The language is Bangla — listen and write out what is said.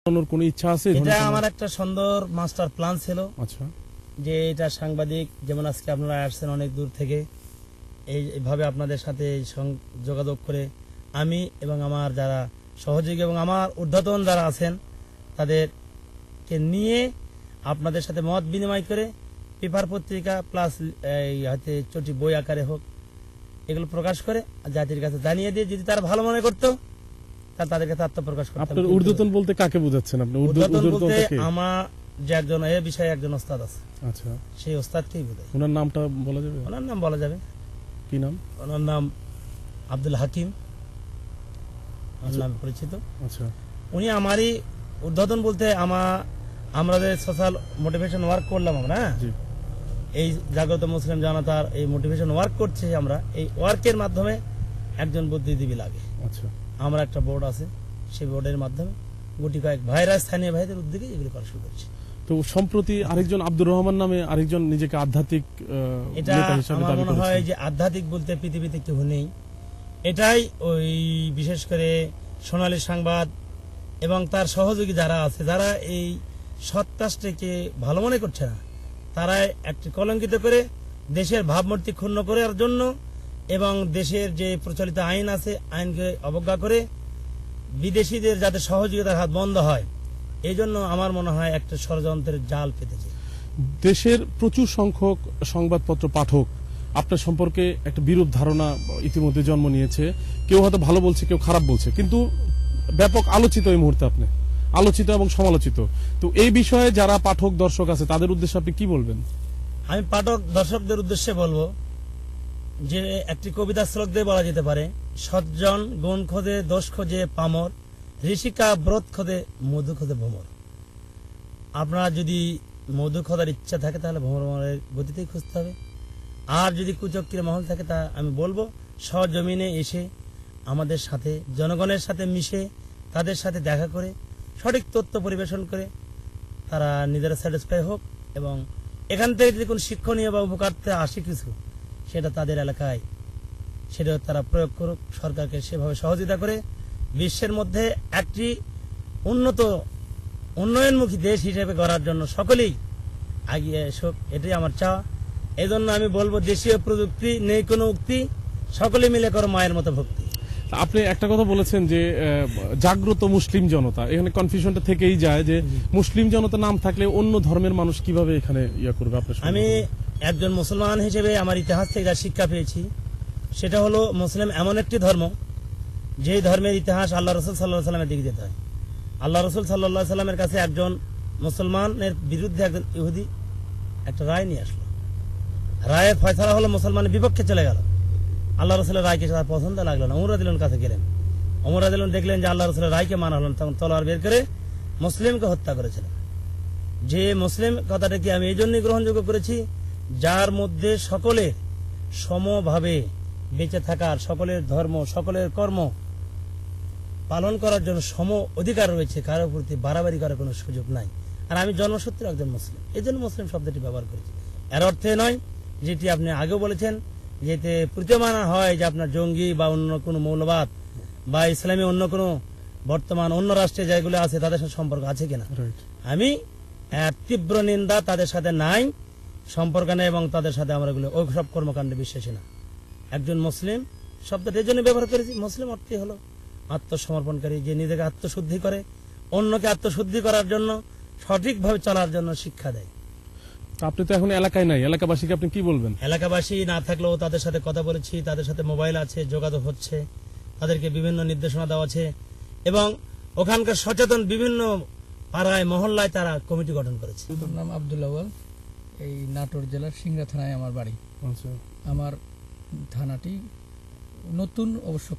কোনো ইচ্ছা আছে? এটা আমার একটা সুন্দর মাস্টার প্ল্যান ছিল। আচ্ছা, যে এটা সাংবাদিক যেমন আজকে আপনারা আসছেন অনেক দূর থেকে, এইভাবে আপনাদের সাথে যোগাযোগ করে আমি এবং আমার যারা সহযোগী এবং আমার ঊর্ধ্বতন যারা আছেন তাদেরকে নিয়ে আপনাদের সাথে মত বিনিময় করে পেপার পত্রিকা প্লাস হাতে চটি বই আকারে হোক এগুলো প্রকাশ করে জাতির কাছে জানিয়ে দিয়ে যদি তারা ভালো মনে করতো তাদের কাছে আত্মপ্রকাশ করতাম। আপনার ঊর্ধ্বতন বলতে কাকে বোঝাচ্ছেন আপনি? ঊর্ধ্বতন বলতে আমার যে একজন এ বিষয়ে একজন ওস্তাদ আছে। আচ্ছা, সেই ওস্তাদকেই বোঝায়। ওনার নামটা বলা যাবে? ওনার নাম বলা যাবে। কি নাম? ওনার নাম আব্দুল হাকিম নামে পরিচিত। আচ্ছা, উনি আমারই ঊর্ধ্বতন বলতে আমাদের সোশ্যাল মোটিভেশন ওয়ার্ক করলাম আমরা, এই জাগ্রত মুসলিম জনতার এই মোটিভেশন ওয়ার্ক করছে আমরা, এই ওয়ার্কের মাধ্যমে একজন বুদ্ধিজীবী লাগে। আচ্ছা, আমরা একটা বোর্ড আছে, সেই বোর্ডের মাধ্যমে গুটি কয়েক ভাইরা স্থানীয় ভাইদের উদ্যোগে এগুলো করা শুরু করছে। তো সম্প্রতি আরেকজন আব্দুর রহমান নামে আরেকজন নিজেকে আধ্যাত্মিক এটা আমার মনে হয় যে আধ্যাত্মিক বলতে পৃথিবীতে কেউ নেই। এটাই ওই বিশেষ করে সোনালী সংবাদ এবং তার সহযোগী যারা আছে, যারা এই সৎ কাজটাকে ভালো মনে করছে না, তারা একটি কলঙ্কিত করে দেশের ভাবমূর্তি ক্ষুণ্ণ করার জন্য এবং দেশের যে প্রচলিত আইন আছে আইনকে অবজ্ঞা করে বিদেশিদের যাতে সহযোগিতার হাত বন্ধ হয়, এই জন্য আমার মনে হয় একটা ষড়যন্ত্রের জাল পেতেছে। দেশের প্রচুর সংখ্যক সংবাদপত্র পাঠক আপনার সম্পর্কে একটা বিরূপ ধারণা ইতিমধ্যে জন্ম নিয়েছে। কেউ হয়তো ভালো বলছে, কেউ খারাপ বলছে, কিন্তু ব্যাপক আলোচিত এই মুহূর্তে আপনি, আলোচিত এবং সমালোচিত। তো এই বিষয়ে যারা পাঠক দর্শক আছে তাদের উদ্দেশ্যে আপনি কি বলবেন? আমি পাঠক দর্শকদের উদ্দেশ্যে বলবো যে একটি কবিতা শ্লোকদের বলা যেতে পারে, সজ্জন গুণ খোঁজে দোষ খোঁজে পামর, ঋষিকা ব্রত খোঁজে মধু খোঁজে ভ্রমর। আপনার যদি মধু খোঁজার ইচ্ছা থাকে তাহলে ভ্রমরের গতিতেই খুঁজতে হবে। আর যদি কুচক্রীর মহল থাকে তা আমি বলবো সজমিনে এসে আমাদের সাথে জনগণের সাথে মিশে তাদের সাথে দেখা করে সঠিক তথ্য পরিবেশন করে তারা নিজেরা স্যাটিসফাই হোক এবং এখান থেকে যদি কোনো শিক্ষণীয় বা উপকারতে আসে কিছু, সেটা তাদের এলাকায় সেটা তারা প্রয়োগ করুক, সরকারকে সেভাবে সহযোগিতা করে বিশ্বের মধ্যে একটি উন্নয়নমুখী দেশ হিসেবে গড়ার জন্য সকলেই এগিয়ে এসুক, এটাই আমার চাওয়া। এই জন্য আমি বলবো দেশীয় প্রযুক্তি নেই কোনো উক্তি, সকলে মিলে করো মায়ের মতো ভক্তি। আপনি একটা কথা বলেছেন যে জাগ্রত মুসলিম জনতা, এখানে কনফিউশনটা থেকেই যায় যে মুসলিম জনতা নাম থাকলে অন্য ধর্মের মানুষ কিভাবে এখানে ইয়া করবে? আমি একজন মুসলমান হিসেবে আমার ইতিহাস থেকে যা শিক্ষা পেয়েছি সেটা হলো মুসলিম এমন একটি ধর্ম যে ধর্মের ইতিহাস আল্লাহ রসুল সাল্লাহ সাল্লামের দিকে যেতে হয়। আল্লাহ রসুল সাল্লাহ সাল্লামের কাছে একজন মুসলমানের বিরুদ্ধে একজন ইহুদি একটা রায় নিয়ে আসলো, রায়ের ফয়সালা হলো মুসলমানের বিপক্ষে চলে গেল। আল্লাহ রসুলের রায়কে তার পছন্দ লাগলো না, ওমর রাদিয়াল্লাহু কাছে গেলেন। ওমর রাদিয়াল্লাহু দেখলেন যে আল্লাহ রসুলের রায়কে মানা হলো না, তখন তলোয়ার বের করে মুসলিমকে হত্যা করেছিলেন। যে মুসলিম কথাটাকে আমি এই জন্যই গ্রহণযোগ্য করেছি, যার মধ্যে সকলের সমভাবে বেঁচে থাকার, সকলের ধর্ম সকলের কর্ম পালন করার জন্য সম অধিকার রয়েছে, কারোর প্রতি বাড়াবাড়ি করার কোনো সুযোগ নাই। আর আমি জন্মসূত্রে একজন মুসলিম, এই জন্য মুসলিম শব্দটি ব্যবহার করেছি। এর অর্থে নয় যেটি আপনি আগেও বলেছেন, যেতে প্রতীয়মান হয় যে আপনার জঙ্গি বা অন্য কোনো মৌলবাদ বা ইসলামী অন্য কোনো বর্তমান অন্য রাষ্ট্রে যেগুলো আছে তাদের সাথে সম্পর্ক আছে কিনা। আমি তীব্র নিন্দা, তাদের সাথে নাই সম্পর্ক নেই এবং তাদের সাথে আমরা এগুলো ওই সব কর্মকাণ্ডে বিশ্বাসী না। একজন মুসলিম শব্দটা এই জন্য ব্যবহার করেছি, মুসলিম অর্থই হলো আত্মসমর্পণকারী, যে নিজেকে আত্মশুদ্ধি করে, অন্যকে আত্মশুদ্ধি করার জন্য সঠিকভাবে চলার জন্য শিক্ষা দেয়। আপনি তো এখন এলাকায় নাই, এলাকাবাসীকে আপনি কি বলবেন? এলাকাবাসী না থাকলেও তাদের সাথে কথা বলেছি, তাদের সাথে মোবাইল আছে, যোগাযোগ হচ্ছে, তাদেরকে বিভিন্ন নির্দেশনা দেওয়া আছে এবং ওখানকার সচেতন বিভিন্ন পাড়ায় মহল্লায় তারা কমিটি গঠন করেছে। নাম আব্দুল আউয়াল, এই নাটোর জেলার সিংড়া থানায় আমার বাড়ি। আচ্ছা, আমার থানাটি নতুন অবশ্য